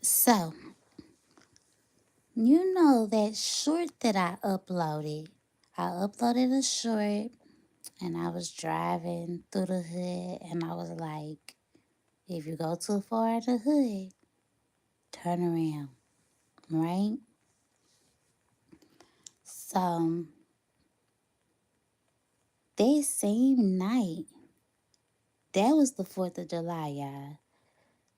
So, you know that short that I uploaded? I uploaded a short and I was driving through the hood and I was like, if you go too far in the hood, turn around, right? So, that same night, that was the 4th of July, y'all.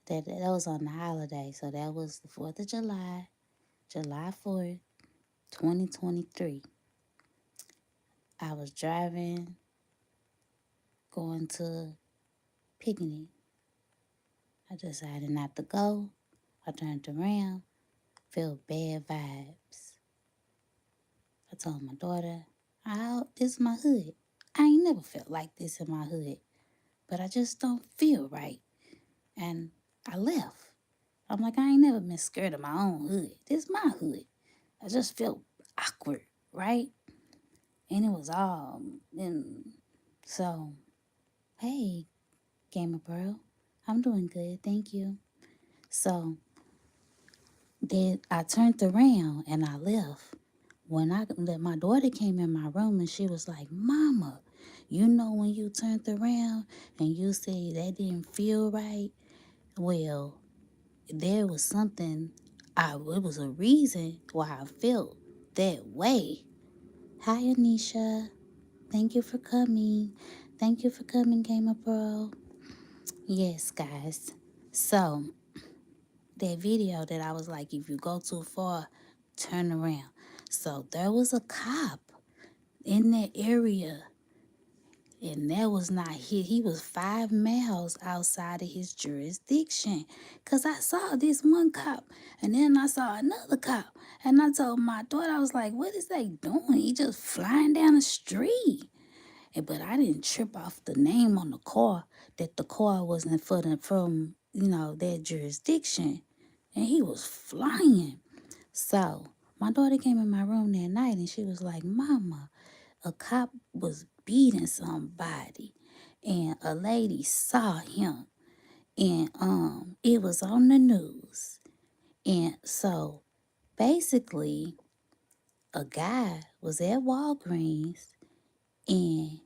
That was on the holiday. So, that was the 4th of July, July 4th, 2023. I was driving, going to picnic. I decided not to go. I turned around, felt bad vibes. I told my daughter, this is my hood. I ain't never felt like this in my hood, but I just don't feel right. And I left. I'm like, I ain't never been scared of my own hood. This is my hood. I just felt awkward, right? And it was all, and so, hey, Gamer Bro, I'm doing good, thank you. So then I turned around and I left. My daughter came in my room and she was like, "Mama, you know when you turned around and you said that didn't feel right? Well, there was something. It was a reason why I felt that way." Hi, Anisha. Thank you for coming. Thank you for coming, Gamer Bro. Yes, guys. So that video that I was like, if you go too far, turn around. So there was a cop in that area, and that was not he was 5 miles outside of his jurisdiction. Cause I saw this one cop, and then I saw another cop, and I told my daughter, I was like, what is they doing? He just flying down the street. But I didn't trip off the name on the car, that the car wasn't from that jurisdiction, and he was flying. So my daughter came in my room that night and she was like, "Mama, a cop was beating somebody and a lady saw him, and it was on the news." And so basically a guy was at Walgreens and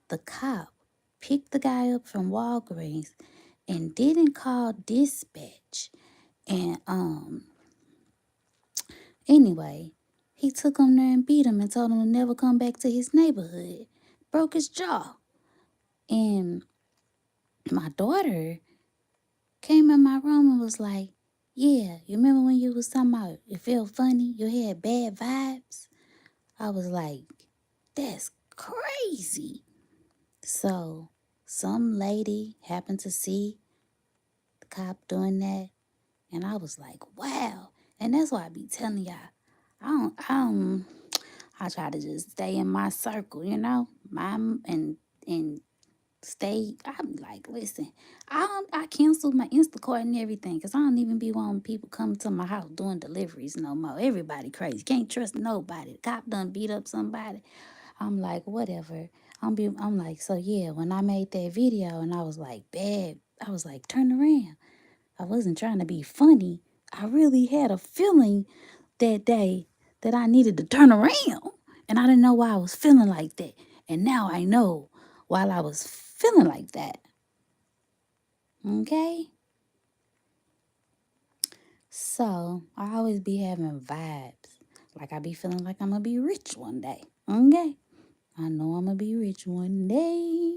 the cop picked the guy up from Walgreens and didn't call dispatch. And anyway, he took him there and beat him and told him to never come back to his neighborhood. Broke his jaw. And my daughter came in my room and was like, "Yeah, you remember when you was talking about it felt funny? You had bad vibes?" I was like, "That's crazy." So some lady happened to see the cop doing that, and I was like, "Wow." And that's why I be telling y'all, I try to just stay in my circle, my and stay. I'm like, listen, I canceled my Instacart and everything because I don't even be wanting people coming to my house doing deliveries no more. Everybody crazy, can't trust nobody. The cop done beat up somebody. I'm like, whatever. I'm like, so yeah. When I made that video and I was like, "Babe," I was like, "Turn around." I wasn't trying to be funny. I really had a feeling that day that I needed to turn around. And I didn't know why I was feeling like that. And now I know why I was feeling like that. Okay? So I always be having vibes. Like I be feeling like I'm going to be rich one day. Okay? I know I'm going to be rich one day.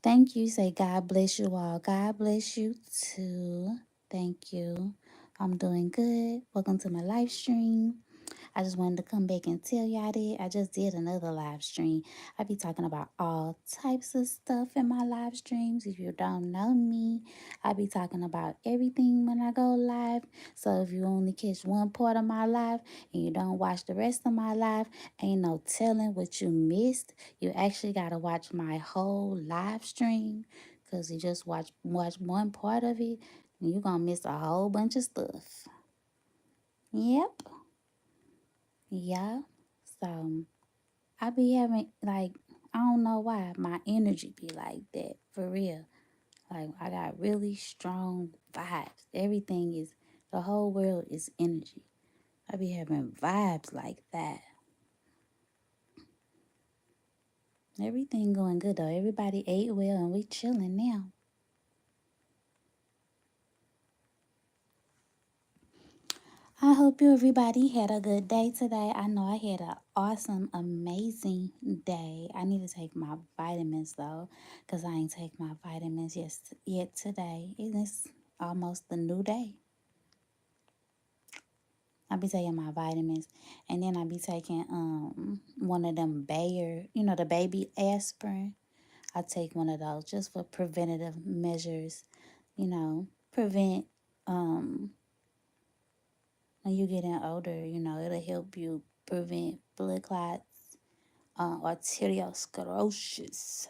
Thank you. Say God bless you all. God bless you too. Thank you. I'm doing good. Welcome to my live stream. I just wanted to come back and tell y'all that I just did another live stream. I be talking about all types of stuff in my live streams. If you don't know me, I be talking about everything when I go live. So if you only catch one part of my live and you don't watch the rest of my live, ain't no telling what you missed. You actually gotta watch my whole live stream, because you just watch one part of it and you're gonna miss a whole bunch of stuff. Yep. Yeah. So I be having like, I don't know why my energy be like that for real. Like I got really strong vibes. Everything is The whole world is energy. I be having vibes like that. Everything going good though. Everybody ate well and we chilling now. I hope you everybody had a good day today. I know I had an awesome, amazing day. I need to take my vitamins though, because I ain't take my vitamins yet today. It is almost the new day. I be taking my vitamins, and then I be taking one of them Bayer, the baby aspirin. I take one of those just for preventative measures, prevent when you getting older, it'll help you prevent blood clots, arteriosclerosis,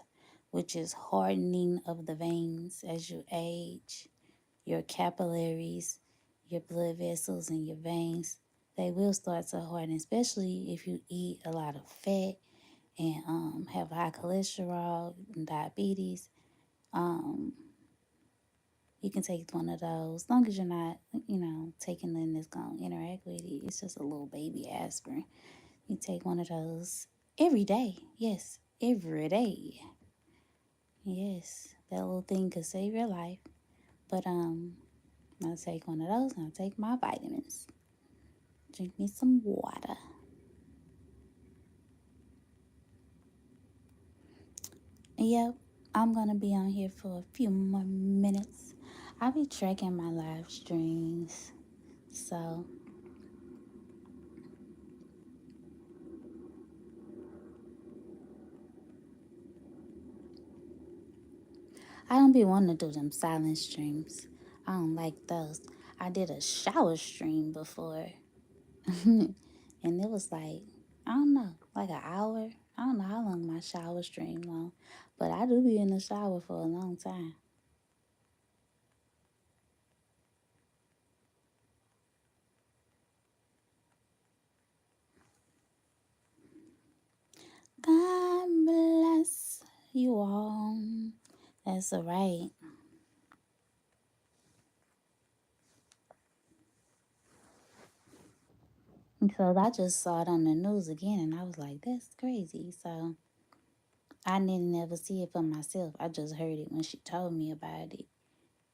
which is hardening of the veins as you age. Your capillaries, your blood vessels, and your veins, they will start to harden, especially if you eat a lot of fat and have high cholesterol and diabetes. Um, you can take one of those, as long as you're not, taking nothing that's going to interact with it. It's just a little baby aspirin. You take one of those every day. Yes, every day. Yes, that little thing could save your life. But I'll take one of those and I'll take my vitamins. Drink me some water. Yep, I'm gonna be on here for a few more minutes. I'll be tracking my live streams. So I don't be wanting to do them silent streams. I don't like those. I did a shower stream before. And it was like, I don't know, like an hour. I don't know how long my shower stream long. But I do be in the shower for a long time. God bless you all. That's all right. So I just saw it on the news again and I was like, that's crazy. So I didn't ever see it for myself. I just heard it when she told me about it.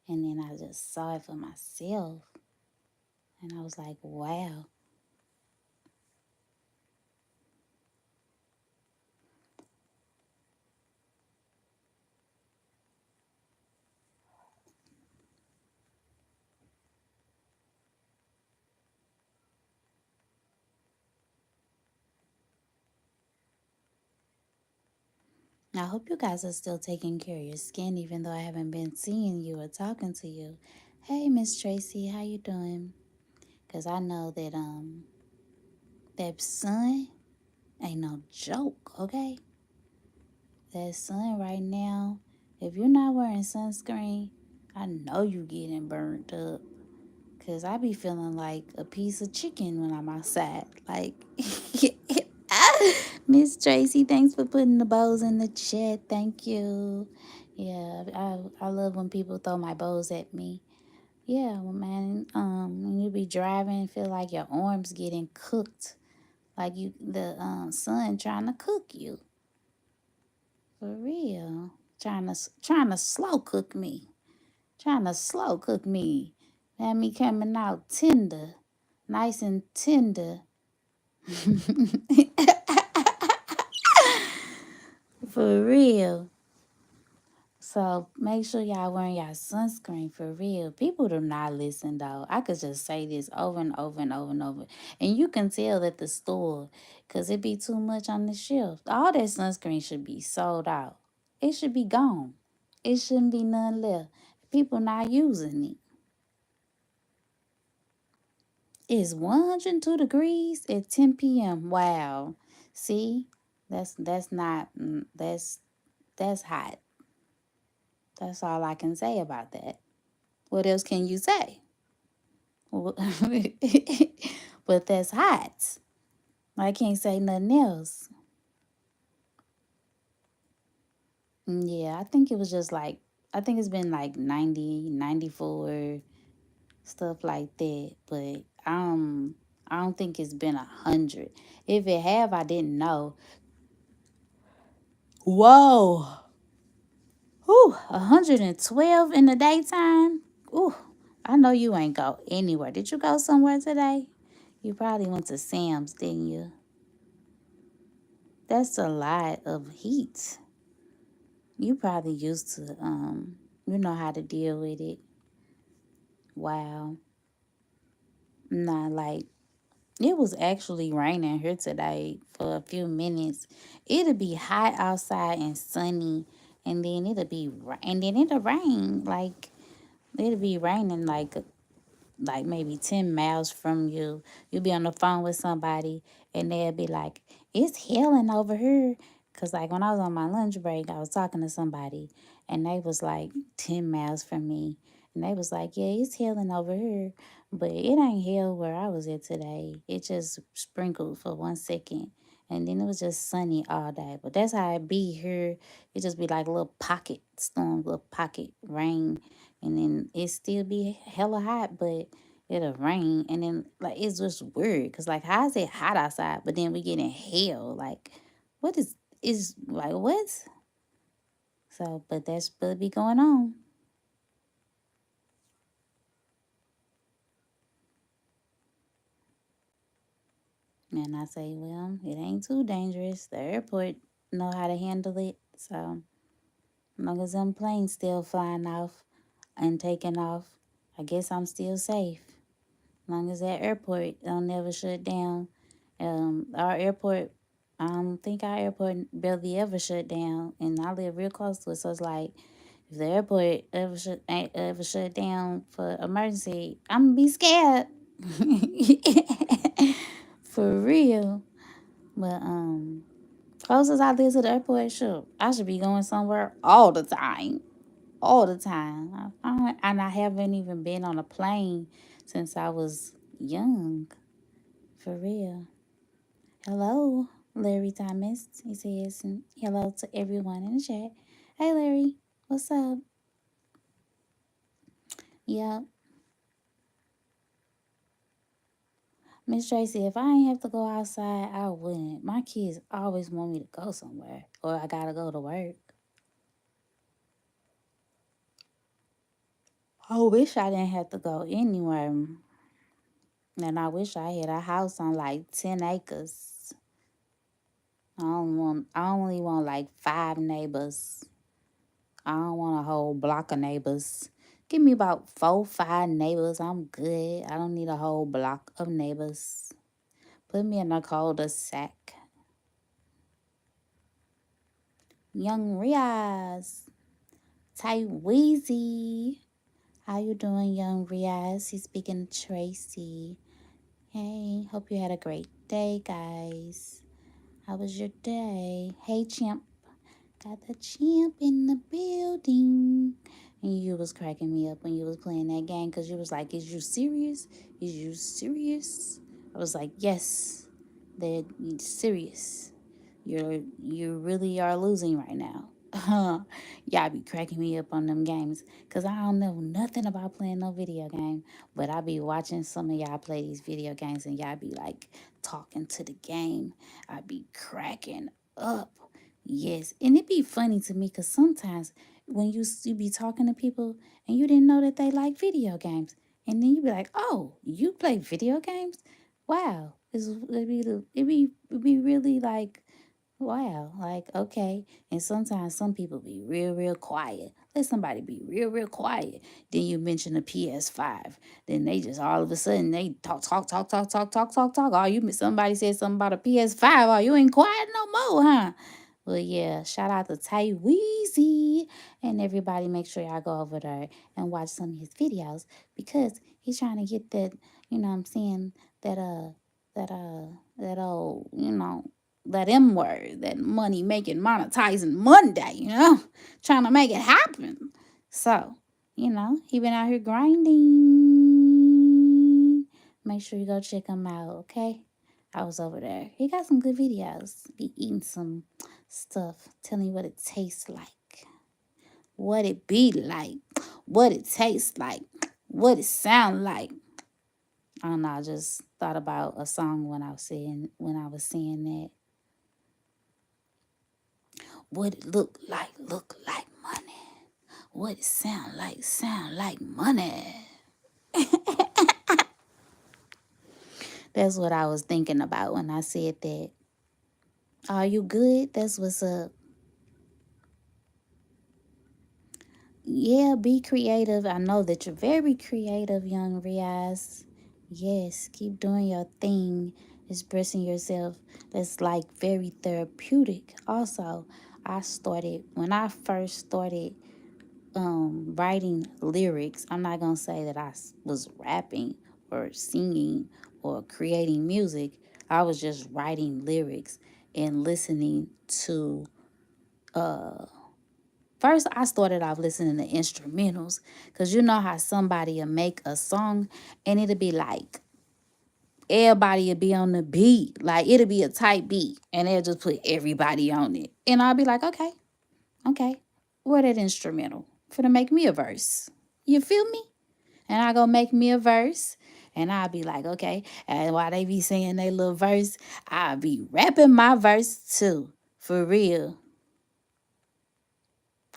And then I just saw it for myself. And I was like, wow. I hope you guys are still taking care of your skin, even though I haven't been seeing you or talking to you. Hey, Miss Tracy, how you doing? Cause I know that sun ain't no joke, okay? That sun right now, if you're not wearing sunscreen, I know you getting burnt up. Cause I be feeling like a piece of chicken when I'm outside. Like Miss Tracy, thanks for putting the bows in the chat. Thank you. Yeah, I love when people throw my bows at me. Yeah, well, man, when you be driving, feel like your arms getting cooked, like the sun trying to cook you. For real, trying to slow cook me, trying to slow cook me. Had me coming out tender, nice and tender. For real. So make sure y'all wearing y'all sunscreen for real. People do not listen though. I could just say this over and over and over and over. And you can tell at the store because it be too much on the shelf. All that sunscreen should be sold out. It should be gone. It shouldn't be none left. People not using it. It's 102 degrees at 10 p.m. Wow. See? That's not that's hot. That's all I can say about that. What else can you say? But that's hot. I can't say nothing else. Yeah, I think it was just like, I think it's been like 90, 94. stuff like that. But I don't think it's been 100. If it have, I didn't know. Whoa. Whew, 112 in the daytime? Ooh, I know you ain't go anywhere. Did you go somewhere today? You probably went to Sam's, didn't you? That's a lot of heat. You probably used to, you know how to deal with it. Wow. Nah, like, it was actually raining here today for a few minutes. It'll be hot outside and sunny, and then and then it'll rain. Like, it'll be raining like maybe 10 miles from you. You'll be on the phone with somebody and they'll be like, it's hailing over here. Because, like, when I was on my lunch break, I was talking to somebody and they was like 10 miles from me. And they was like, yeah, it's hailing over here. But it ain't hail where I was at today. It just sprinkled for 1 second. And then it was just sunny all day. But that's how it be here. It just be like a little pocket storm, little pocket rain, and then it still be hella hot, but it'll rain, and then like it's just weird, cause like how is it hot outside, but then we getting hail? Like, what is like what? So, but that's what be going on, and I say, well, it ain't too dangerous. The airport know how to handle it, so as long as them planes still flying off and taking off, I guess I'm still safe. As long as that airport don't never shut down. Our airport, I don't think our airport barely ever shut down, and I live real close to it. So it's like, if the airport ever shut down for emergency, I'm gonna be scared. For real. But closest I live to the airport, sure, I should be going somewhere all the time, all the time. And I haven't even been on a plane since I was young, for real. Hello, Larry Thomas. He says, and hello to everyone in the chat. Hey, Larry, what's up? Yep, Miss Tracy, if I ain't have to go outside, I wouldn't. My kids always want me to go somewhere, or I gotta go to work. I wish I didn't have to go anywhere. And I wish I had a house on like 10 acres. I only want like 5 neighbors. I don't want a whole block of neighbors. Give me about 4, 5 neighbors. I'm good. I don't need a whole block of neighbors. Put me in a cul-de-sac. Young Riaz. Ty Weezy. How you doing, young Riaz? He's speaking to Tracy. Hey, hope you had a great day, guys. How was your day? Hey, champ. Got the champ in the building. And you was cracking me up when you was playing that game, because you was like, is you serious? Is you serious? I was like, yes, they're serious. You really are losing right now. Y'all be cracking me up on them games, because I don't know nothing about playing no video game, but I be watching some of y'all play these video games, and y'all be like talking to the game. I be cracking up. Yes, and it be funny to me, because sometimes when you be talking to people and you didn't know that they like video games, and then you be like, "Oh, you play video games? Wow!" It be really like, wow, like, okay. And sometimes some people be real quiet. Let somebody be real quiet. Then you mention the PS5. Then they just all of a sudden they talk. Oh, somebody said something about a PS5. Oh, you ain't quiet no more, huh? Well, yeah, shout out to Ty Weezy. And everybody, make sure y'all go over there and watch some of his videos, because he's trying to get that, you know what I'm saying, that, that old, that M word, that money making, monetizing Monday, trying to make it happen. So, he been out here grinding. Make sure you go check him out, okay? I was over there. He got some good videos. Be eating some stuff, telling you what it tastes like, what it be like, what it tastes like. what it sound like. I don't know, I just thought about a song when I was saying that. What it look like money. What it sound like money. That's what I was thinking about when I said that. Are you good? That's what's up. Yeah, be creative. I know that you're very creative, young Riaz. Yes, keep doing your thing, expressing yourself. That's like very therapeutic. Also, when I first started writing lyrics. I'm not gonna say that was rapping or singing or creating music. I was just writing lyrics and listening to first I started off listening to instrumentals, because you know how somebody will make a song and it'll be like everybody will be on the beat, like it'll be a tight beat and they'll just put everybody on it, and I'll be like, okay, where that instrumental for to make me a verse, you feel me? And I go make me a verse, and I'll be like, okay. And while they be saying their little verse, I'll be rapping my verse too, for real.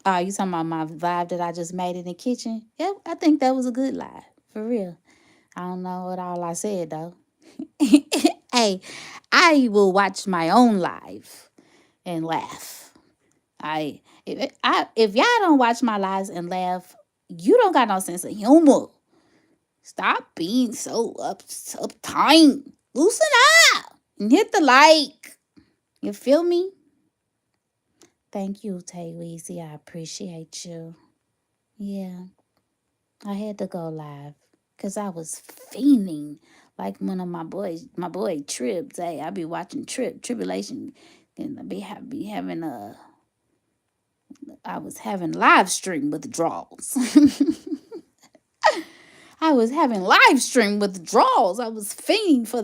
Oh, you talking about my vibe that I just made in the kitchen? Yep, I think that was a good live, for real. I don't know what all I said though. Hey, I will watch my own live and laugh. If y'all don't watch my lives and laugh, you don't got no sense of humor. Stop being so uptight. Loosen up and hit the like. You feel me? Thank you, Tay Weezy. I appreciate you. Yeah, I had to go live because I was fiending. Like one of my boy Trip. Hey, I be watching Tribulation, and be having I was having live stream withdrawals. I was having live stream withdrawals. I was fiending for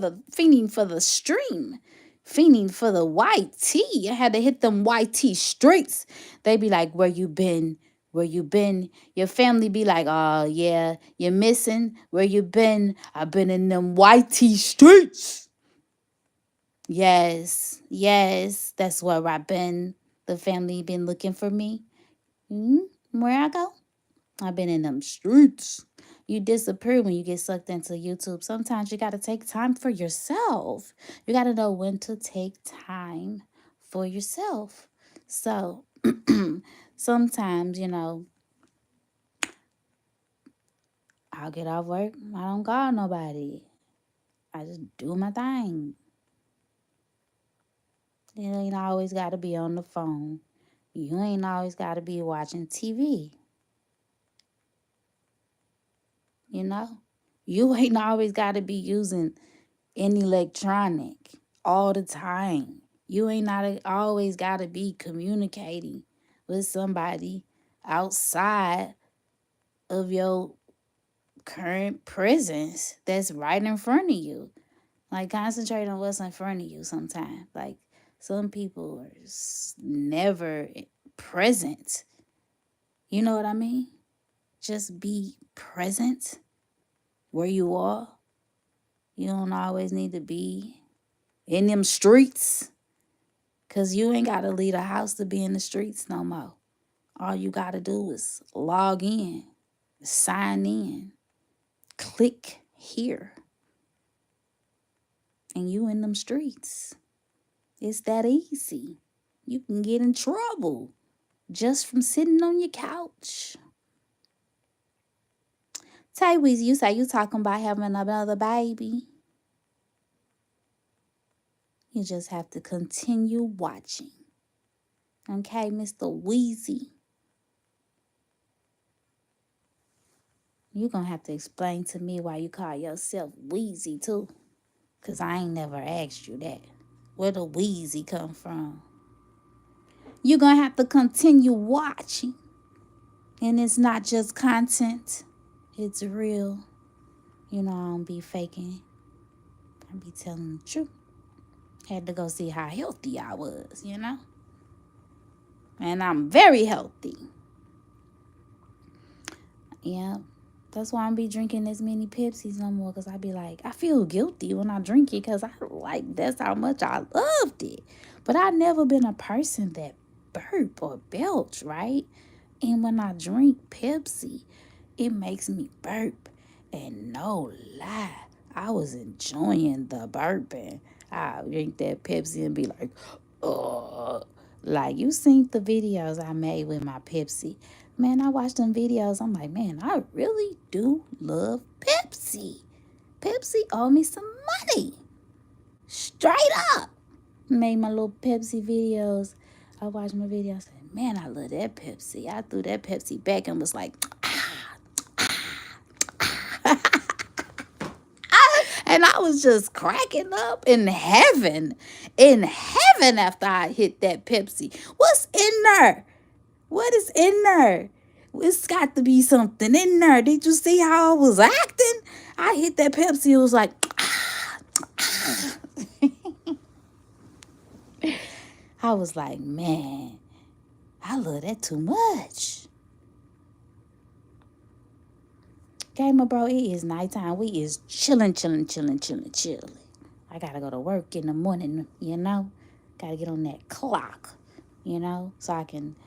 the stream, fiending for the YT. I had to hit them YT streets. They be like, "Where you been? Where you been?" Your family be like, "Oh yeah, you're missing. Where you been? I've been in them YT streets." Yes, that's where I've been. The family been looking for me. Where I go? I've been in them streets. You disappear when you get sucked into YouTube. Sometimes you got to take time for yourself. You got to know when to take time for yourself. So sometimes, I'll get off work. I don't call nobody. I just do my thing. You ain't always got to be on the phone. You ain't always got to be watching TV. You know? You ain't always got to be using an electronic all the time. You ain't not always got to be communicating with somebody outside of your current presence that's right in front of you. Like, concentrate on what's in front of you sometimes. Like, some people are never present. You know what I mean? Just be present where you are. You don't always need to be in them streets, because you ain't got to leave the house to be in the streets no more. All you got to do is log in, sign in, click here, and you in them streets. It's that easy. You can get in trouble just from sitting on your couch. Tayweez, you say you talking about having another baby. You just have to continue watching. Okay, Mr. Weezy. You're going to have to explain to me why you call yourself Wheezy too. Because I ain't never asked you that. Where the Wheezy come from? You're going to have to continue watching. And it's not just content. It's real. You know, I don't be faking. I be telling the truth. Had to go see how healthy I was, And I'm very healthy. Yeah. That's why I don't be drinking as many Pepsis no more. Because I be like, I feel guilty when I drink it. Because I like, that's how much I loved it. But I never been a person that burp or belch, right? And when I drink Pepsi, it makes me burp. And no lie, I was enjoying the burping. I drink that Pepsi and be like, oh. Like, you seen the videos I made with my Pepsi. Man, I watched them videos. I'm like, man, I really do love Pepsi. Pepsi owe me some money. Straight up. Made my little Pepsi videos. I watched my videos. I said, man, I love that Pepsi. I threw that Pepsi back and was like, and I was just cracking up in heaven. In heaven after I hit that Pepsi. What's in there? What is in there? It's got to be something in there. Did you see how I was acting? I hit that Pepsi. It was like, I was like, man, I love that too much. Gamer bro, it is nighttime. We is chilling. I gotta go to work in the morning, you know? Gotta get on that clock, you know, so I can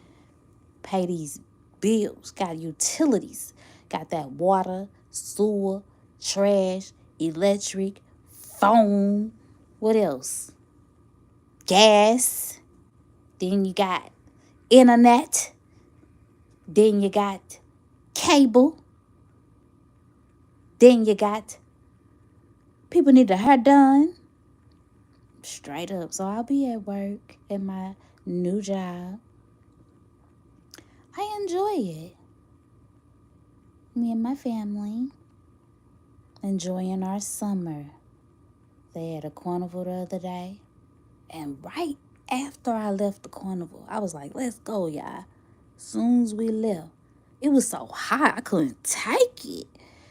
pay these bills. Got utilities. Got that water, sewer, trash, electric, phone. What else? Gas. Then you got internet. Then you got cable. Then you got people need their hair done. Straight up. So I'll be at work at my new job. I enjoy it. Me and my family enjoying our summer. They had a carnival the other day. And right after I left the carnival, I was like, let's go, y'all. Soon as we left, it was so hot, I couldn't take it.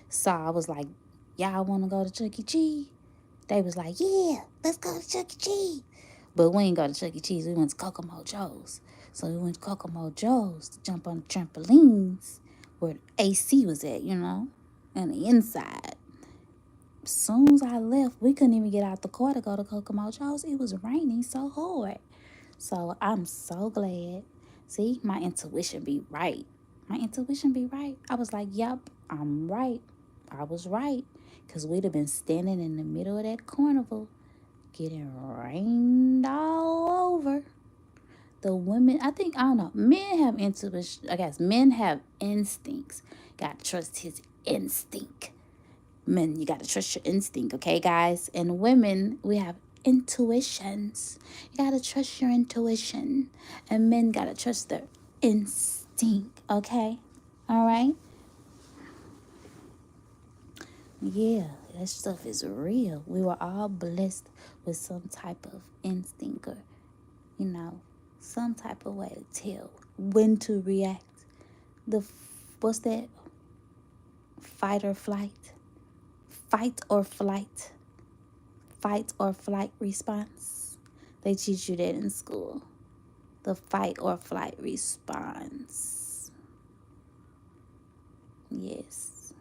So I was like, y'all want to go to Chuck E. Cheese? They was like, yeah, let's go to Chuck E. Cheese. But we ain't go to Chuck E. Cheese. We went to Kokomo Joe's. So we went to Kokomo Joe's to jump on the trampolines where the AC was at, you know, and the inside. As soon as I left, we couldn't even get out the car to go to Kokomo Joe's. It was raining so hard. So I'm so glad. See, my intuition be right. My intuition be right. I was like, yep, I'm right. I was right. Because we'd have been standing in the middle of that carnival getting rained all over. The women, I don't know, men have intuition. I guess men have instincts. Gotta trust his instinct. Men, you gotta trust your instinct, okay, guys? And women, we have intuitions. You gotta trust your intuition. And men gotta trust their instinct, okay? All right? Yeah, that stuff is real. We were all blessed with some type of instinct or, you know, some type of way to tell when to react. What's that? Fight or flight? Fight or flight? Fight or flight response. They teach you that in school. The fight or flight response. Yes.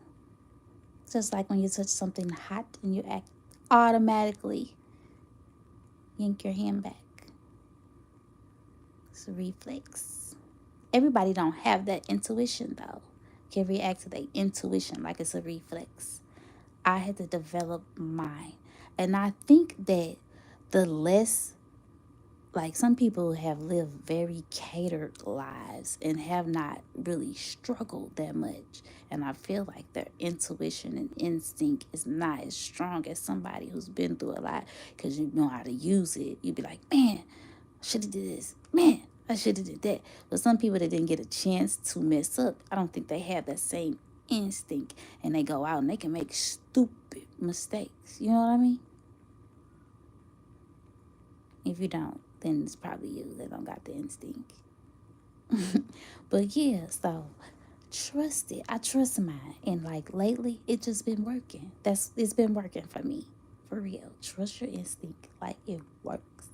Just like when you touch something hot and you act automatically yank your hand back. It's a reflex. Everybody don't have that intuition though. Can react to their intuition like it's a reflex. I had to develop mine. And I think that the less, like some people have lived very catered lives and have not really struggled that much. And I feel like their intuition and instinct is not as strong as somebody who's been through a lot because you know how to use it. You'd be like, man, I should have did this. Man, I should have did that. But some people that didn't get a chance to mess up, I don't think they have that same instinct. And they go out and they can make stupid mistakes. You know what I mean? If you don't, then it's probably you that don't got the instinct. But yeah, so trust it. I trust mine. And like lately, it just been working. It's been working for me. For real. Trust your instinct. Like it works.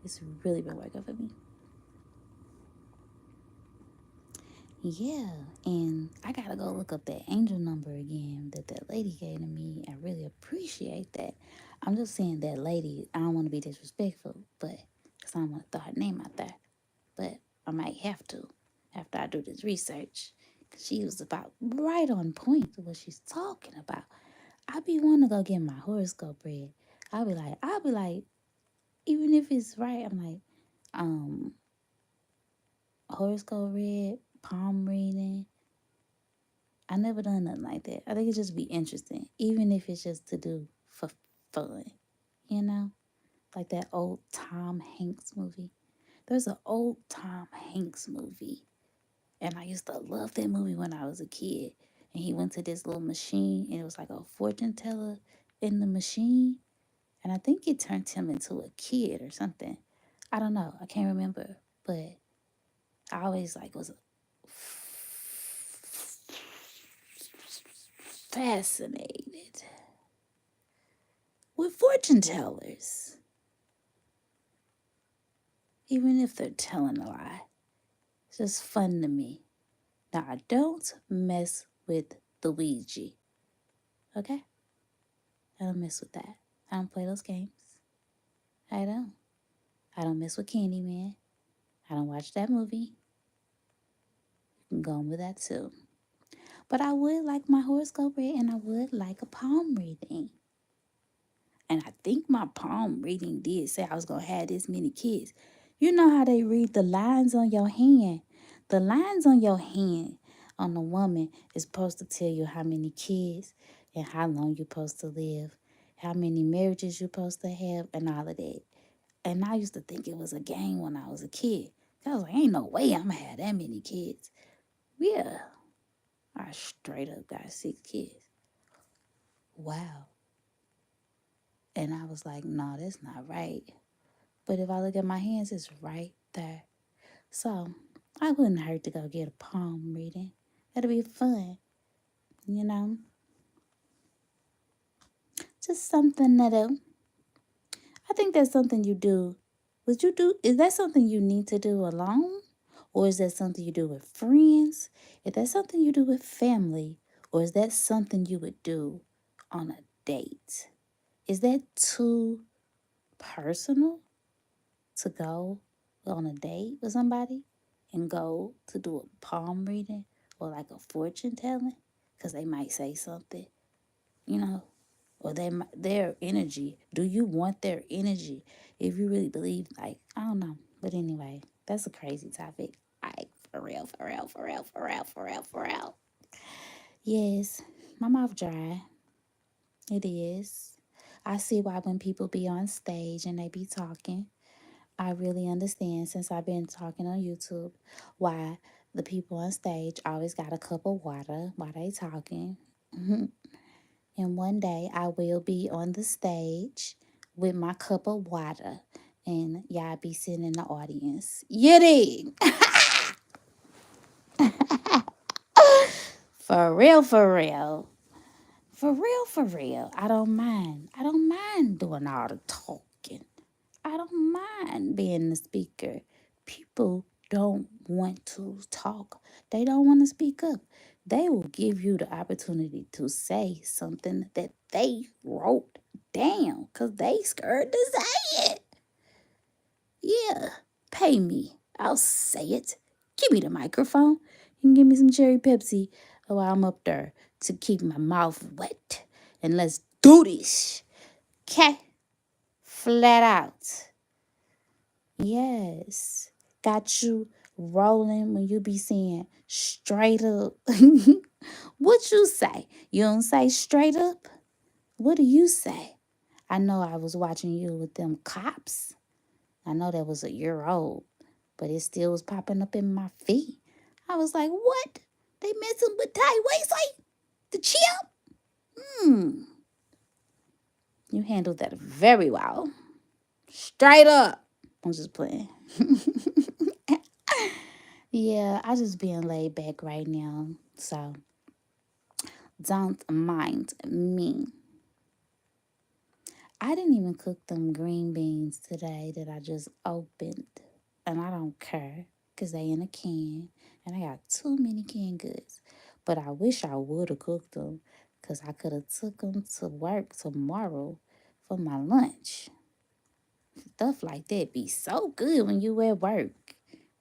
It's really been working for me. Yeah, and I gotta go look up that angel number again that lady gave to me. I really appreciate that. I'm just saying that lady, I don't want to be disrespectful, but because I don't want to throw her name out there, but I might have to after I do this research. Because she was about right on point to what she's talking about. I be wanting to go get my horoscope read. I'll be like, even if it's right, I'm like, um, horoscope read, palm reading. I never done nothing like that. I think it just be interesting, even if it's just to do for fun, you know? Like that old Tom Hanks movie. There's an old Tom Hanks movie, and I used to love that movie when I was a kid. And he went to this little machine, and it was like a fortune teller in the machine. And I think it turned him into a kid or something. I don't know. I can't remember. But I always like was fascinated with fortune tellers, even if they're telling a lie. It's just fun to me. Now, I don't mess with the Ouija, okay? I don't mess with that. I don't play those games. I don't. I don't mess with Candyman. I don't watch that movie. You can go on with that too. But I would like my horoscope read and I would like a palm reading. And I think my palm reading did say I was going to have this many kids. You know how they read the lines on your hand? The lines on your hand on a woman is supposed to tell you how many kids and how long you're supposed to live, how many marriages you're supposed to have, and all of that. And I used to think it was a game when I was a kid. I was like, ain't no way I'm going to have that many kids. Yeah, I straight up got 6 kids. Wow. And I was like, no, that's not right. But if I look at my hands, it's right there. So I wouldn't hurt to go get a palm reading. That'll be fun, you know? Just something that I think that's something you do. Would you do? Is that something you need to do alone? Or is that something you do with friends? Is that something you do with family? Or is that something you would do on a date? Is that too personal to go on a date with somebody and go to do a palm reading or like a fortune telling? Because they might say something, you know, or their energy. Do you want their energy? If you really believe, like, I don't know. But anyway, that's a crazy topic. For real, for real, for real, for real, for real, for real. Yes, my mouth dry. It is. I see why when people be on stage and they be talking, I really understand since I've been talking on YouTube why the people on stage always got a cup of water while they talking. And one day I will be on the stage with my cup of water and y'all be sitting in the audience. You dig? For real, for real. For real, for real. I don't mind. I don't mind doing all the talking. I don't mind being the speaker. People don't want to talk. They don't want to speak up. They will give you the opportunity to say something that they wrote down because they scared to say it. Yeah, pay me. I'll say it. Give me the microphone and give me some cherry Pepsi while I'm up there to keep my mouth wet. And let's do this. Okay? Flat out. Yes. Got you rolling when you be saying straight up. What you say? You don't say straight up? What do you say? I know I was watching you with them cops. I know that was a year old, but it still was popping up in my feed. I was like, what? They messing with Ty Wesley? The champ? Hmm. You handled that very well. Straight up. I'm just playing. Yeah, I just being laid back right now. So don't mind me. I didn't even cook them green beans today that I just opened. And I don't care. because they in a can. And I got too many canned goods. But I wish I would have cooked them because I could have took them to work tomorrow for my lunch. Stuff like that be so good when you at work.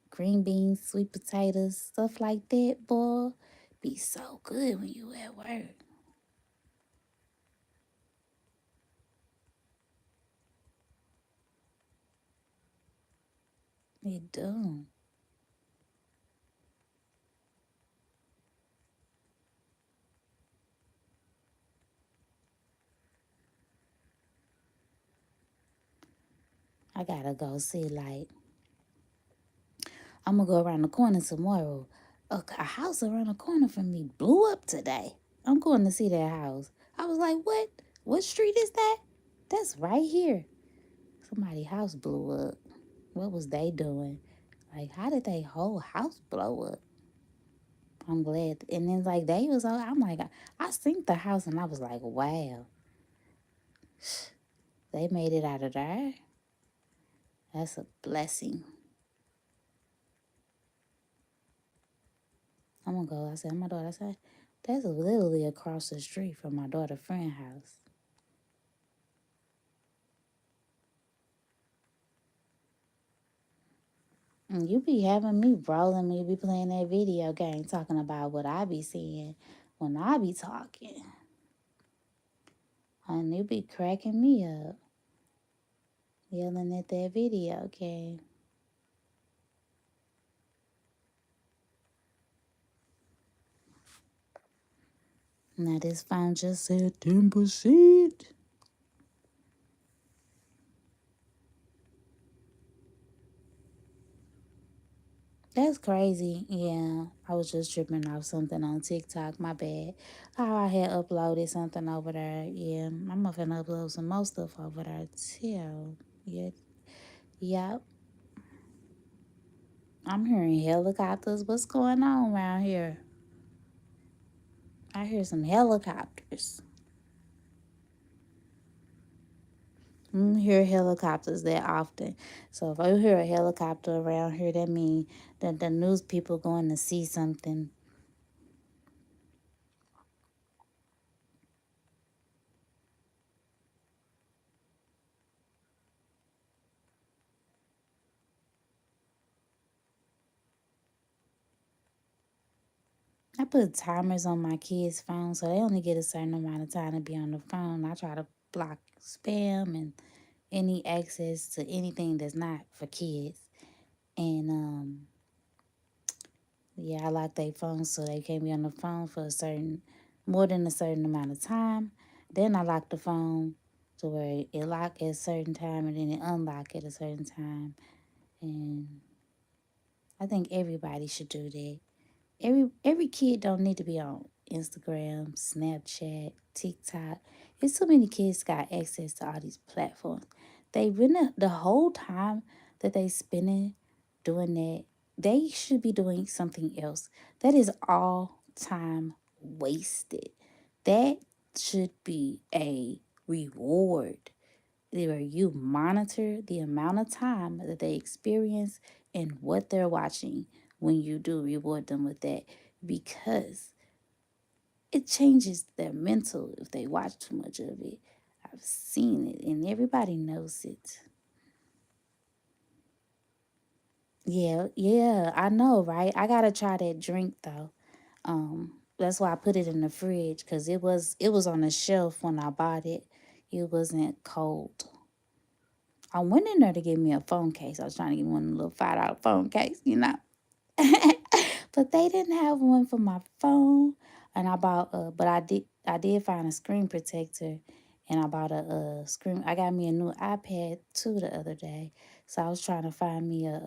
Green beans, sweet potatoes, stuff like that, boy, be so good when you at work. It do. I gotta go see, like, I'm gonna go around the corner tomorrow. A house around the corner from me blew up today. I'm going to see that house. I was like, what? What street is that? That's right here. Somebody's house blew up. What was they doing? Like, how did they whole house blow up? I'm glad. And then, like, they was all, I'm like, I seen the house and I was like, wow, they made it out of there. That's a blessing. I'm gonna go. I said, my daughter, I said, that's literally across the street from my daughter friend house. And you be having me rolling me, be playing that video game, talking about what I be seeing when I be talking. And you be cracking me up, yelling at that video game. Now this phone just said 10%. That's crazy. Yeah, I was just tripping off something on TikTok. My bad. Oh, I had uploaded something over there. Yeah, I'm gonna upload some more stuff over there too. Yeah, yep. I'm hearing helicopters. What's going on around here? I hear some helicopters. I don't hear helicopters that often. So if I hear a helicopter around here, that means that the news people going to see something. I put timers on my kids' phone so they only get a certain amount of time to be on the phone. I try to block spam and any access to anything that's not for kids. And yeah, I lock their phones so they can't be on the phone for a certain more than a certain amount of time. Then I lock the phone to where it lock at a certain time and then it unlock at a certain time. And I think everybody should do that. Every kid don't need to be on Instagram, Snapchat, TikTok. It's so many kids got access to all these platforms. They really the whole time that they spending doing that, they should be doing something else. That is all time wasted. That should be a reward where you monitor the amount of time that they experience and what they're watching when you do reward them with that because it changes their mental if they watch too much of it. I've seen it and everybody knows it. Yeah, yeah, I know, right? I gotta try that drink though. That's why I put it in the fridge because it was on the shelf when I bought it. It wasn't cold. I went in there to get me a phone case. I was trying to get one of the little $5 phone case, you know. But they didn't have one for my phone, and I bought but I did find a screen protector, and I bought a screen. I got me a new iPad too the other day, so I was trying to find me a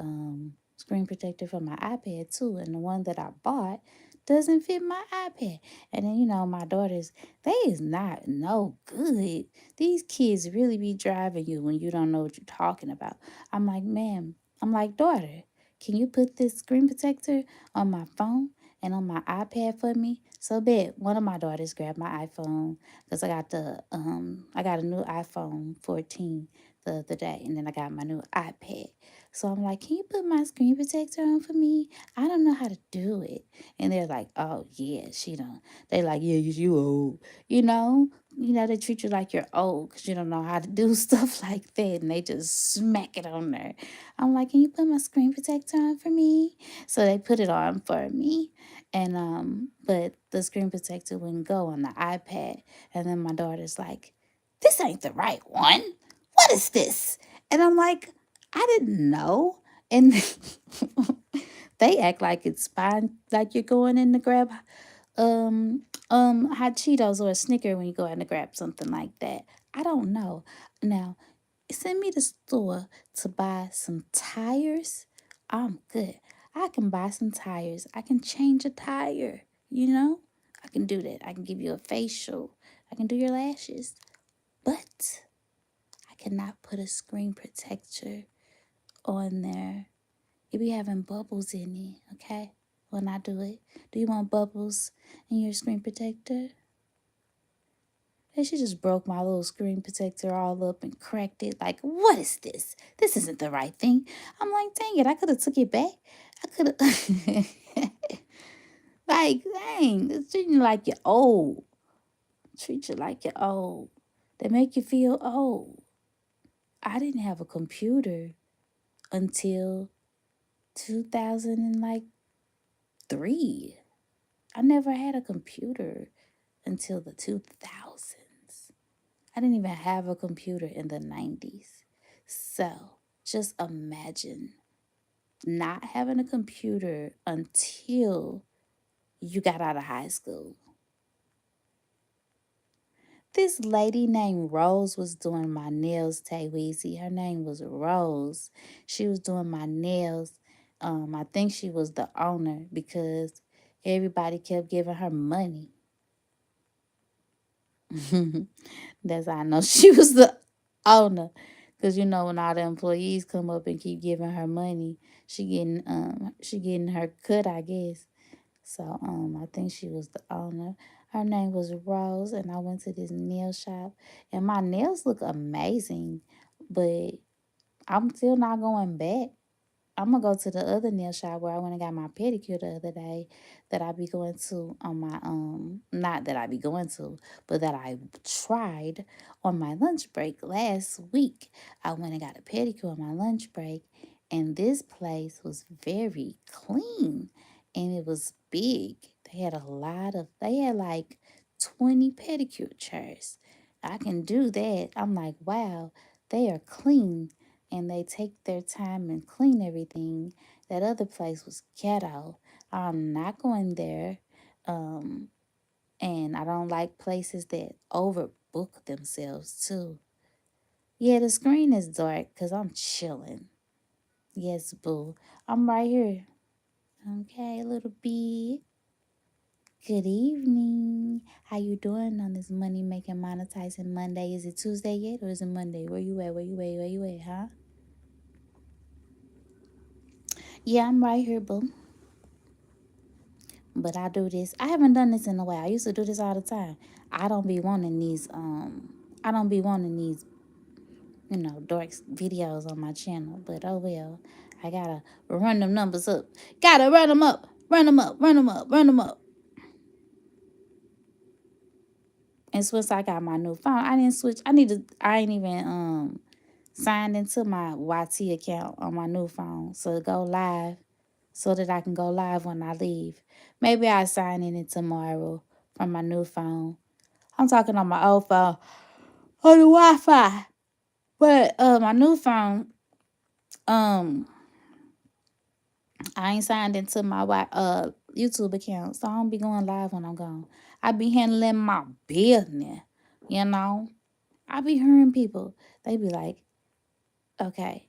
screen protector for my iPad too, and the one that I bought doesn't fit my iPad. And then my daughters, they is not no good. These kids really be driving you when you don't know what you're talking about. I'm like, ma'am, I'm like, daughter, can you put this screen protector on my phone and on my iPad for me? So bad. One of my daughters grabbed my iPhone because I got a new iPhone 14 the other day, and then I got my new iPad. So I'm like, can you put my screen protector on for me? I don't know how to do it. And they're like, oh yeah, she don't. They like, yeah, you old. You know, they treat you like you're old because you don't know how to do stuff like that, and they just smack it on there. I'm like, can you put my screen protector on for me? So they put it on for me, and but the screen protector wouldn't go on the iPad. And then my daughter's like, this ain't the right one. What is this? And I'm like, I didn't know. And they act like it's fine, like you're going in to grab hot Cheetos or a Snicker when you go in to grab something like that. I don't know. Now, send me to the store to buy some tires. I'm good. I can buy some tires. I can change a tire, you know? I can do that. I can give you a facial. I can do your lashes. But I cannot put a screen protector on there. It be having bubbles in it, okay? When I do it. Do you want bubbles in your screen protector? And she just broke my little screen protector all up and cracked it. Like, what is this? This isn't the right thing. I'm like, dang it, I could have took it back. I could have like, dang, it's treating you like you're old. Treat you like you're old. They make you feel old. I didn't have a computer until 2003. I never had a computer until the 2000s. I didn't even have a computer in the 90s. So just imagine not having a computer until you got out of high school. This lady named Rose was doing my nails, Tay Weezy. Her name was Rose. She was doing my nails. I think she was the owner because everybody kept giving her money. That's how I know she was the owner. Cause when all the employees come up and keep giving her money, she getting her cut, I guess. So I think she was the owner. Her name was Rose, and I went to this nail shop, and my nails look amazing, but I'm still not going back. I'm gonna go to the other nail shop where I went and got my pedicure the other day, that I be going to on my not that I be going to, but that I tried on my lunch break last week. I went and got a pedicure on my lunch break, and this place was very clean, and it was big. They had like 20 pedicure chairs. I can do that. I'm like, wow, they are clean and they take their time and clean everything. That other place was ghetto. I'm not going there. Um, and I don't like places that overbook themselves too. Yeah, the screen is dark because I'm chilling. Yes, boo. I'm right here. Okay, little bee. Good evening. How you doing on this money making monetizing Monday? Is it Tuesday yet or is it Monday? Where you at? Where you at? Where you at? Huh? Yeah, I'm right here, boo. But I do this. I haven't done this in a while. I used to do this all the time. I don't be wanting these I don't be wanting these, dark videos on my channel. But oh well. I gotta run them numbers up. Gotta run them up. Run them up. Run them up. Run them up. And since I got my new phone, I didn't switch. I ain't even signed into my YT account on my new phone. So go live so that I can go live when I leave. Maybe I sign in it tomorrow from my new phone. I'm talking on my old phone on the Wi-Fi. But my new phone, um, I ain't signed into my YouTube account, so I don't be going live when I'm gone. I be handling my business, you know. I be hearing people. They be like, okay,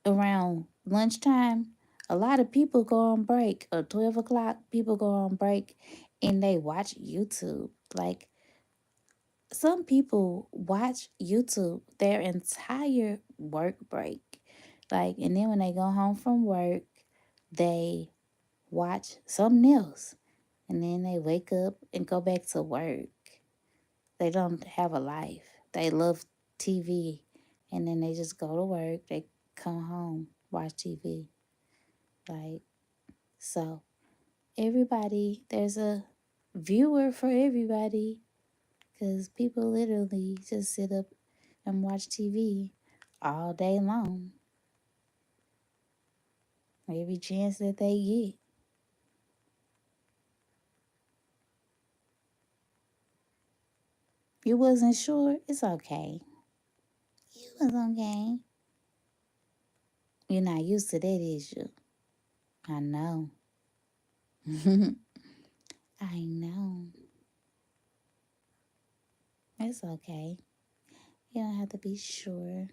around lunchtime, a lot of people go on break, or 12 o'clock, people go on break, and they watch YouTube. Like, some people watch YouTube their entire work break. Like, and then when they go home from work, they watch something else. And then they wake up and go back to work. They don't have a life. They love TV and then they just go to work, they come home, watch TV. Like, so everybody, there's a viewer for everybody because people literally just sit up and watch TV all day long, every chance that they get. You wasn't sure? It's okay. You was okay. You're not used to that, is you? I know. I know. It's okay. You don't have to be sure.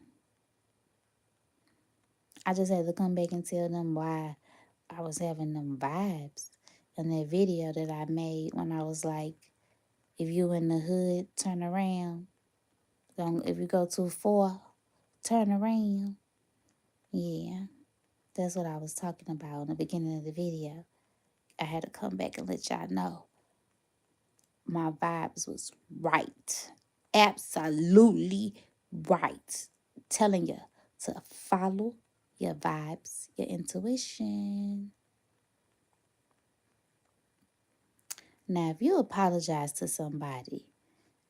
I just had to come back and tell them why I was having them vibes in that video that I made when I was like, if you in the hood, turn around. Don't, if you go too far, turn around. Yeah, that's what I was talking about in the beginning of the video. I had to come back and let y'all know my vibes was right. Absolutely right. Telling you to follow your vibes, your intuition. Now, if you apologize to somebody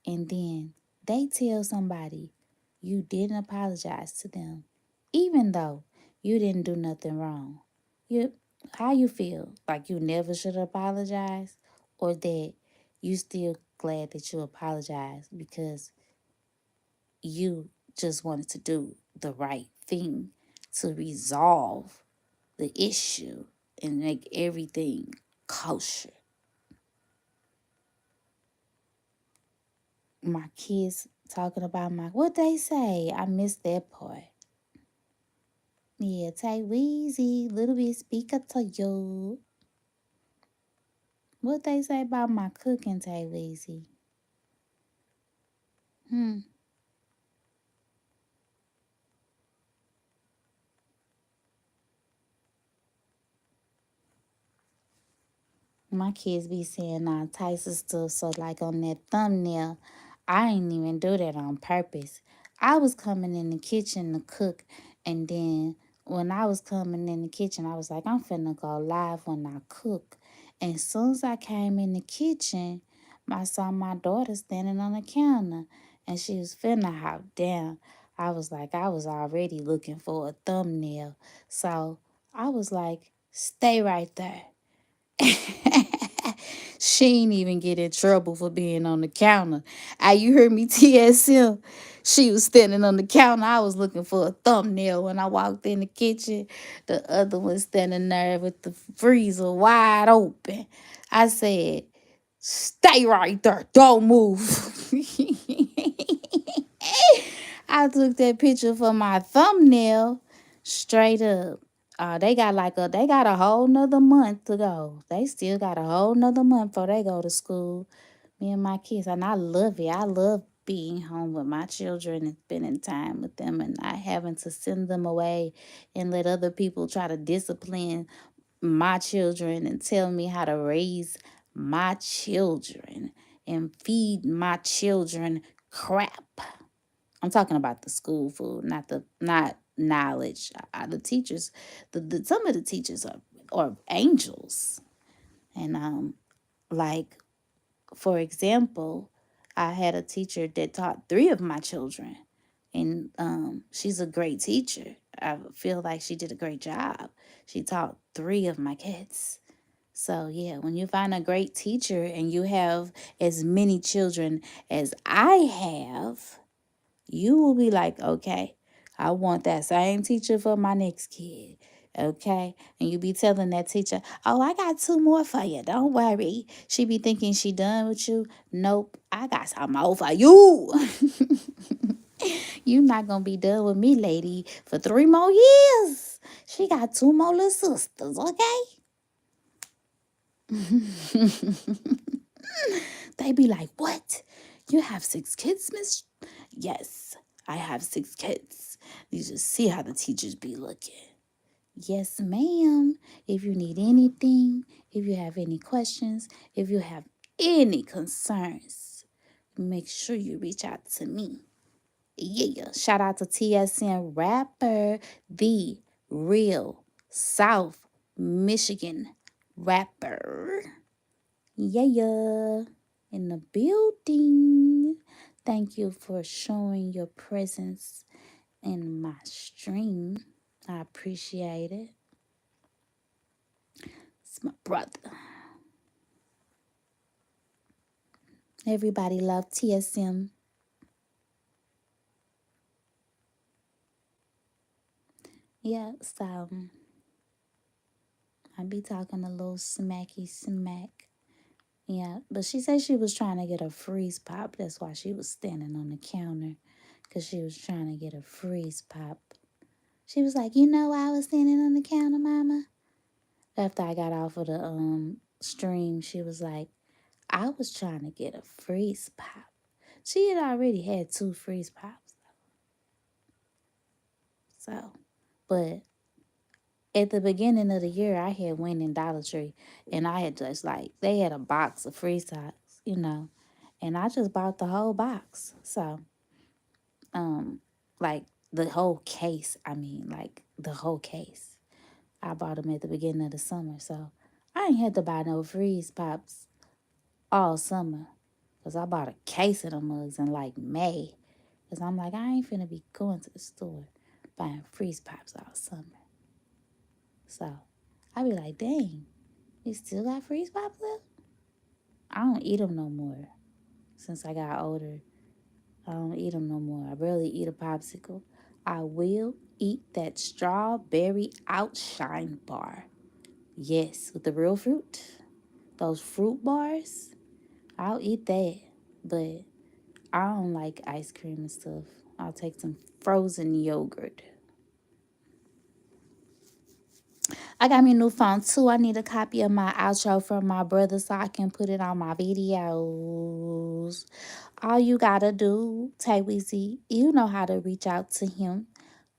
and then they tell somebody you didn't apologize to them, even though you didn't do nothing wrong, you how you feel? Like you never should apologize, or that you still glad that you apologized because you just wanted to do the right thing to resolve the issue and make everything kosher. My kids talking about my what they say. I missed that part. Yeah, Tay Weezy, little bit speaker to you. What they say about my cooking, Tay Weezy? Hmm. My kids be saying all types of stuff. So like on that thumbnail, I ain't even do that on purpose. I was coming in the kitchen to cook, and then when I was coming in the kitchen, I was like, I'm finna go live when I cook. And as soon as I came in the kitchen, I saw my daughter standing on the counter, and she was finna hop down. I was like, I was already looking for a thumbnail. So I was like, stay right there. She ain't even get in trouble for being on the counter. You heard me TSM. She was standing on the counter. I was looking for a thumbnail when I walked in the kitchen. The other one standing there with the freezer wide open. I said, stay right there. Don't move. I took that picture for my thumbnail straight up. They got a whole nother month to go. They still got a whole nother month before they go to school. Me and my kids, and I love it. I love being home with my children and spending time with them, and not having to send them away and let other people try to discipline my children and tell me how to raise my children and feed my children crap. I'm talking about the school food, not knowledge. The teachers, the some of the teachers are angels, and like for example, I had a teacher that taught three of my children, and she's a great teacher. I feel like she did a great job. She taught three of my kids. So yeah, when you find a great teacher and you have as many children as I have, you will be like, okay, I want that same teacher for my next kid. Okay. And you be telling that teacher, oh, I got two more for you. Don't worry. She be thinking she done with you. Nope. I got some more for you. You not gonna be done with me, lady, for 3 more years. She got two more little sisters, okay? They be like, what? You have 6 kids, miss? Yes, I have 6 kids. You just see how the teachers be looking. Yes, ma'am. If you need anything, if you have any questions, if you have any concerns, make sure you reach out to me. Yeah. Shout out to TSN rapper, the real South Michigan rapper. Yeah. In the building. Thank you for showing your presence in my stream. I appreciate it. It's my brother. Everybody love TSM. Yeah, so I be talking a little smacky smack. Yeah, but she said she was trying to get a freeze pop. That's why she was standing on the counter, because she was trying to get a freeze pop. She was like, you know why I was standing on the counter, mama? After I got off of the stream, she was like, I was trying to get a freeze pop. She had already had two freeze pops. So, but at the beginning of the year, I had went in Dollar Tree and I had just like, they had a box of freeze pops, and I just bought the whole box. So, um, like the whole case, I mean, like the whole case. I bought them at the beginning of the summer. So, I ain't had to buy no freeze pops all summer because I bought a case of them mugs in like May. Because I'm like, I ain't finna be going to the store buying freeze pops all summer. So, I be like, dang. You still got freeze pops left? I don't eat them no more. Since I got older, I don't eat them no more. I barely eat a popsicle. I will eat that strawberry outshine bar. Yes, with the real fruit. Those fruit bars, I'll eat that. But I don't like ice cream and stuff. I'll take some frozen yogurt. I got me a new phone too. I need a copy of my outro from my brother so I can put it on my videos. All you gotta do, Tay Weezy, you know how to reach out to him.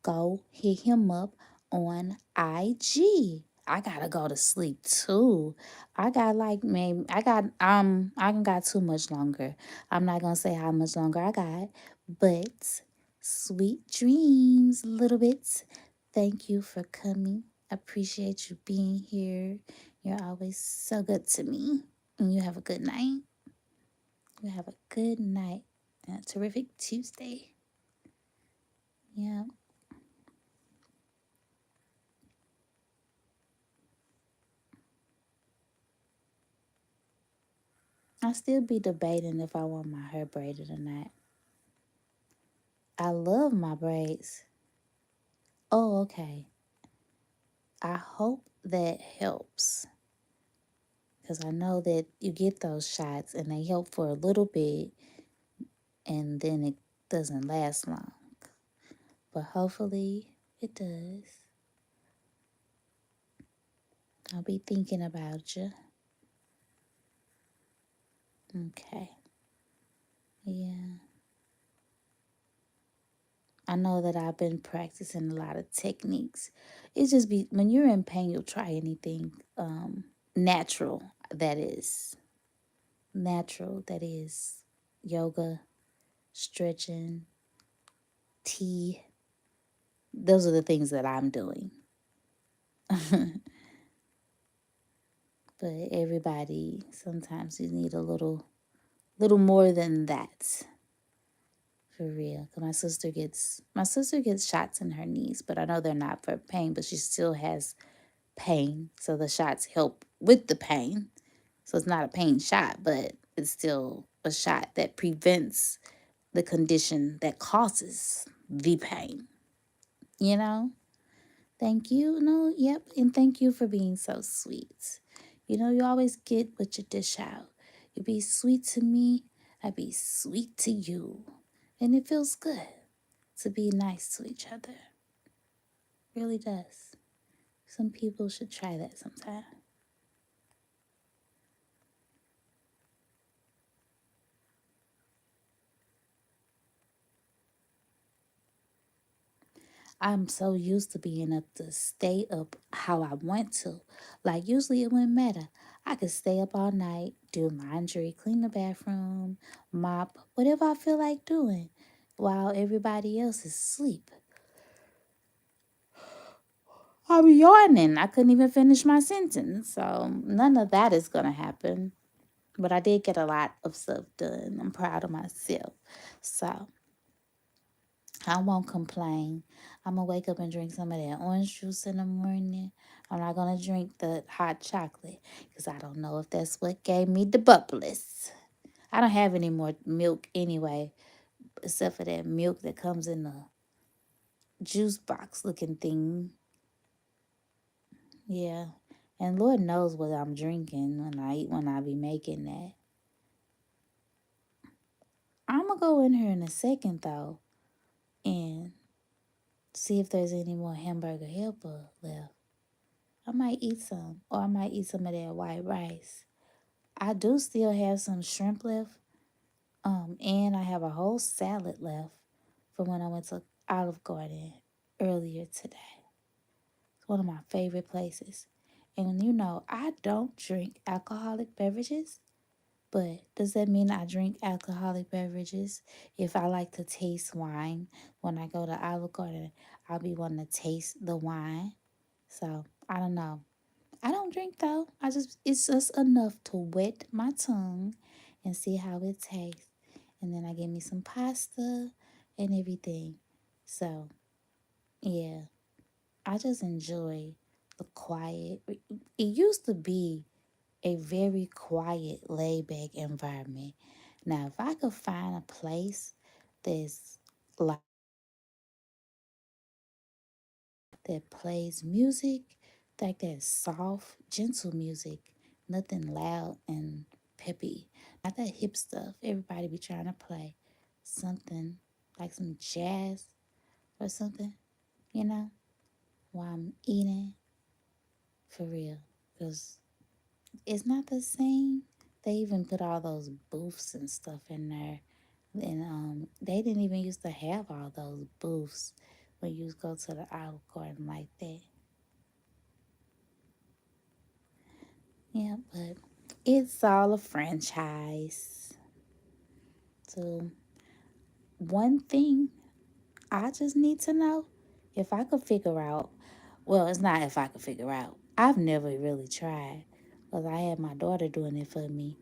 Go hit him up on IG. I gotta go to sleep too. I got like maybe I can got too much longer. I'm not gonna say how much longer I got, but sweet dreams, little bit. Thank you for coming. Appreciate you being here. You're always so good to me. And you have a good night. You have a good night and a terrific Tuesday. Yeah. I still be debating if I want my hair braided or not. I love my braids. Oh, okay. I hope that helps because I know that you get those shots and they help for a little bit and then it doesn't last long. But hopefully it does. I'll be thinking about you. Okay. Yeah. I know that I've been practicing a lot of techniques. It's just be when you're in pain, you'll try anything natural that is natural that is yoga, stretching, tea. Those are the things that I'm doing. But everybody sometimes you need a little more than that. For real. 'Cause my sister gets shots in her knees, but I know they're not for pain, but she still has pain. So the shots help with the pain. So it's not a pain shot, but it's still a shot that prevents the condition that causes the pain. You know? Thank you. No, yep. And thank you for being so sweet. You always get what you dish out. You be sweet to me, I be sweet to you. And it feels good to be nice to each other. Really does. Some people should try that sometime. I'm so used to being up to stay up how I want to. Like, usually it wouldn't matter. I could stay up all night, do laundry, clean the bathroom, mop, whatever I feel like doing. while everybody else is asleep. I'm yawning. I couldn't even finish my sentence. So none of that is going to happen. But I did get a lot of stuff done. I'm proud of myself. So I won't complain. I'm going to wake up and drink some of that orange juice in the morning. I'm not going to drink the hot chocolate because I don't know if that's what gave me the bubbles. I don't have any more milk anyway, except for that milk that comes in the juice box looking thing. Yeah. And Lord knows what I'm drinking when I be making that. I'm gonna go in here in a second though and see if there's any more hamburger helper left. I might eat some, or I might eat some of that white rice. I do still have some shrimp left, and I have a whole salad left from when I went to Olive Garden earlier today. It's one of my favorite places. And you know, I don't drink alcoholic beverages, but does that mean I drink alcoholic beverages? If I like to taste wine when I go to Olive Garden, I'll be wanting to taste the wine. So I don't know. I don't drink though. It's just enough to wet my tongue and see how it tastes. And then I get me some pasta and everything. So yeah, I just enjoy the quiet. It used to be a very quiet, laid back environment. Now, if I could find a place that's like that plays music, like that soft, gentle music, nothing loud and peppy, not that hip stuff. Everybody be trying to play something like some jazz or something, you know, while I'm eating for real, because it's not the same. They even put all those booths and stuff in there. And they didn't even used to have all those booths when you go to the Olive Garden like that. Yeah, but it's all a franchise. So one thing I just need to know, if I could figure out, well, it's not if I could figure out. I've never really tried because I had my daughter doing it for me,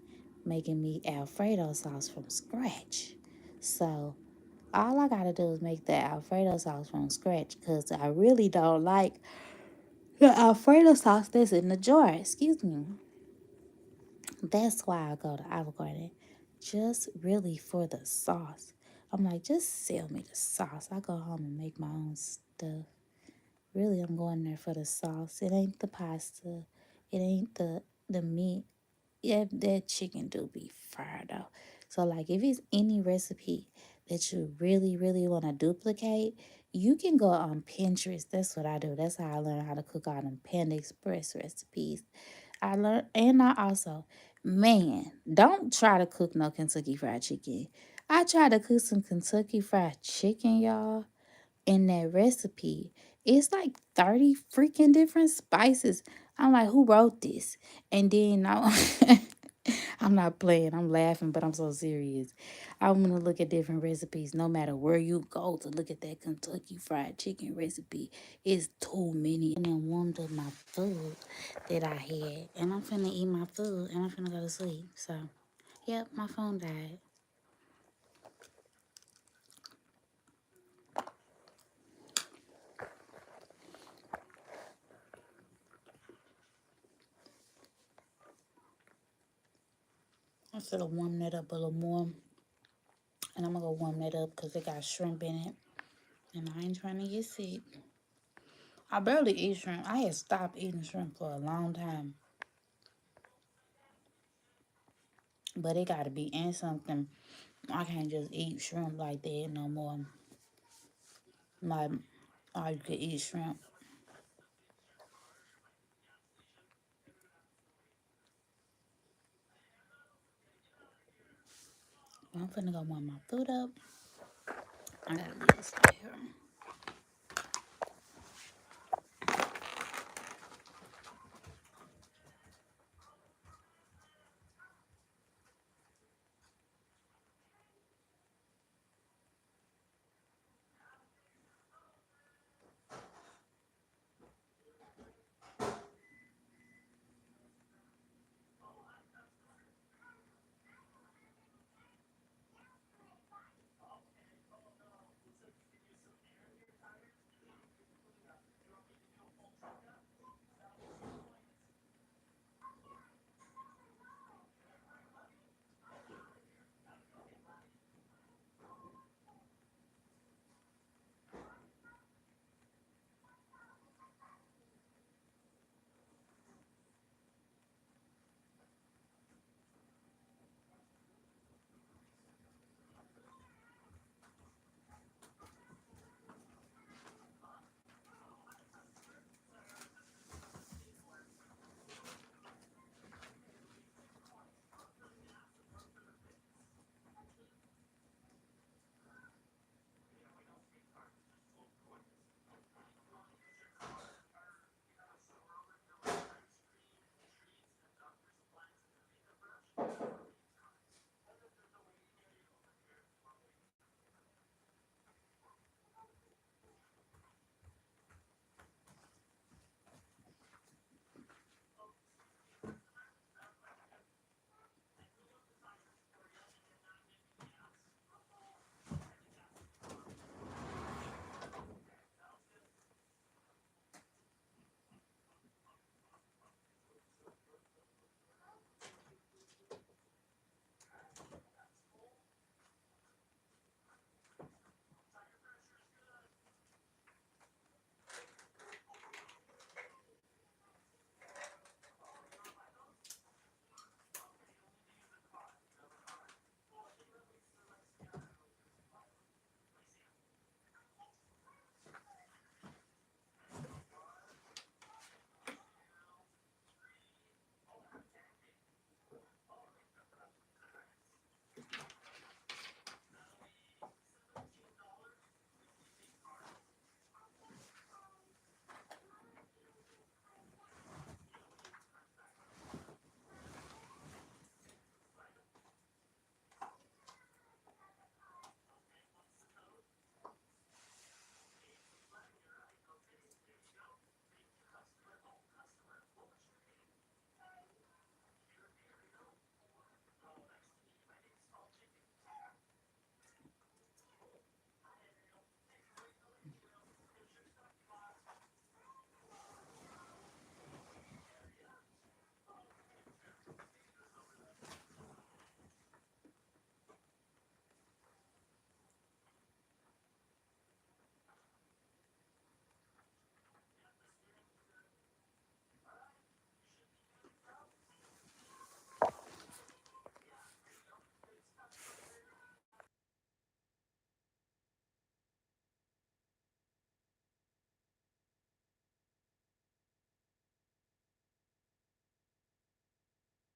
making me Alfredo sauce from scratch. So all I gotta do is make the Alfredo sauce from scratch because I really don't like the Alfredo sauce that's in the jar. Excuse me. That's why I go to Olive Garden, just really for the sauce. I'm like, just sell me the sauce. I go home and make my own stuff. Really, I'm going there for the sauce. It ain't the pasta. It ain't the meat. Yeah, that chicken do be fire though. So like if it's any recipe that you really, really want to duplicate, you can go on Pinterest. That's what I do. That's how I learned how to cook all them Panda Express recipes. I learned, and I also, man, don't try to cook no Kentucky Fried Chicken. I tried to cook some Kentucky Fried Chicken, y'all, in that recipe. It's like 30 freaking different spices. I'm like, who wrote this? And then I'm not playing, I'm laughing, but I'm so serious. I'm gonna look at different recipes no matter where you go to look at that Kentucky Fried Chicken recipe. It's too many. And then warmed up my food that I had. And I'm finna eat my food and I'm finna go to sleep. So, yep, my phone died. I should have warmed that up a little more. And I'm gonna go warm that up because it got shrimp in it. And I ain't trying to get sick. I barely eat shrimp. I had stopped eating shrimp for a long time. But it gotta be in something. I can't just eat shrimp like that no more. Like, I could eat shrimp. I'm finna go warm my food up. I gotta leave this out here.